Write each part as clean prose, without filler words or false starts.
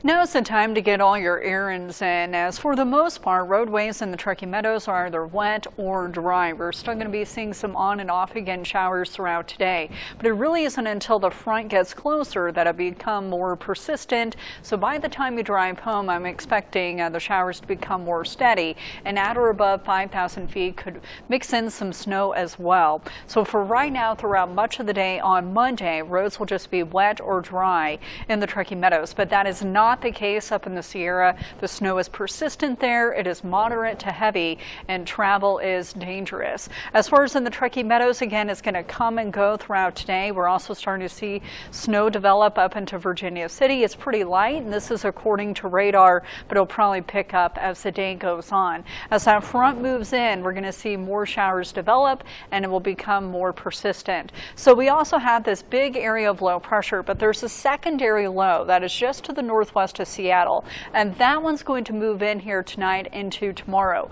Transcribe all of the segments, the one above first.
Now's the time to get all your errands in, as for the most part, roadways in the Truckee Meadows are either wet or dry. We're still going to be seeing some on and off again showers throughout today, but it really isn't until the front gets closer that it become more persistent. So by the time you drive home, I'm expecting the showers to become more steady, and at or above 5,000 feet could mix in some snow as well. So for right now, throughout much of the day on Monday, roads will just be wet or dry in the Truckee Meadows, but that is not the case up in the Sierra. The snow is persistent there. It is moderate to heavy, and travel is dangerous. As far as in the Truckee Meadows, again, it's going to come and go throughout today. We're also starting to see snow develop up into Virginia City. It's pretty light, and this is according to radar, but it'll probably pick up as the day goes on. As that front moves in, we're going to see more showers develop, and it will become more persistent. So we also have this big area of low pressure, but there's a secondary low that is just to the northwest of Seattle, and that one's going to move in here tonight into tomorrow.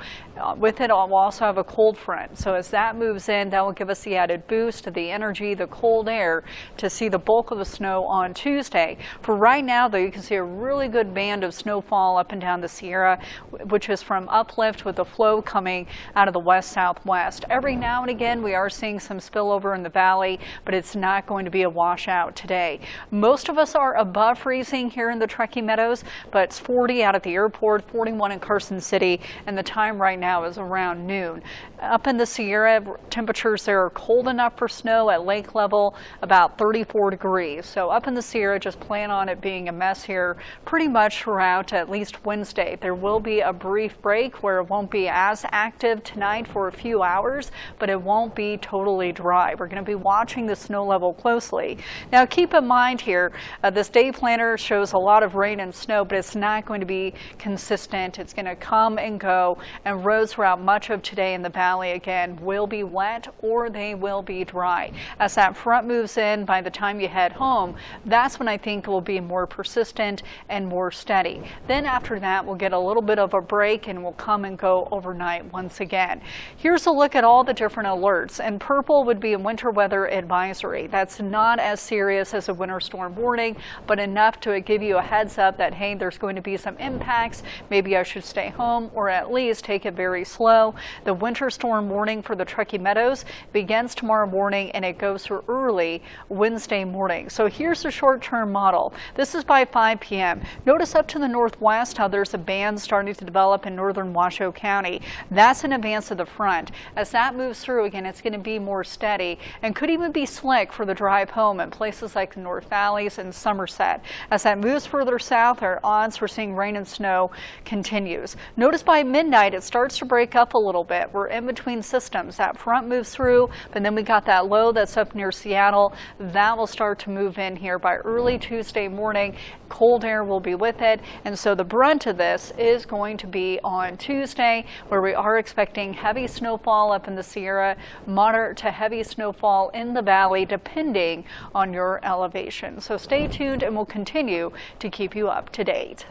With it, we'll also have a cold front. So as that moves in, that will give us the added boost to the energy, the cold air, to see the bulk of the snow on Tuesday. For right now, though, you can see a really good band of snowfall up and down the Sierra, which is from uplift with the flow coming out of the west-southwest. Every now and again, we are seeing some spillover in the valley, but it's not going to be a washout today. Most of us are above freezing here in the Truckee Meadows, but it's 40 out at the airport, 41 in Carson City, and the time right now is around noon. Up in the Sierra, temperatures there are cold enough for snow at lake level, about 34 degrees. So up in the Sierra, just plan on it being a mess here pretty much throughout at least Wednesday. There will be a brief break where it won't be as active tonight for a few hours, but it won't be totally dry. We're going to be watching the snow level closely. Now keep in mind here, this day planner shows a lot of rain and snow, but it's not going to be consistent. It's going to come and go, and roads throughout much of today in the valley again will be wet or they will be dry. As that front moves in, by the time you head home, that's when I think it will be more persistent and more steady. Then after that, we'll get a little bit of a break and we'll come and go overnight once again. Here's a look at all the different alerts, and purple would be a winter weather advisory. That's not as serious as a winter storm warning, but enough to give you a heads up that, hey, there's going to be some impacts. Maybe I should stay home or at least take it very slow. The winter storm warning for the Truckee Meadows begins tomorrow morning and it goes through early Wednesday morning. So here's the short-term model. This is by 5 p.m. Notice up to the northwest how there's a band starting to develop in northern Washoe County. That's in advance of the front. As that moves through, again, it's going to be more steady and could even be slick for the drive home in places like the North Valleys and Somerset. As that moves further south, our odds for seeing rain and snow continues. Notice by midnight it starts to break up a little bit. We're in between systems. That front moves through, but then we got that low that's up near Seattle. That will start to move in here by early Tuesday morning. Cold air will be with it, and so the brunt of this is going to be on Tuesday, where we are expecting heavy snowfall up in the Sierra, moderate to heavy snowfall in the valley, depending on your elevation. So stay tuned and we'll continue to keep you up to date.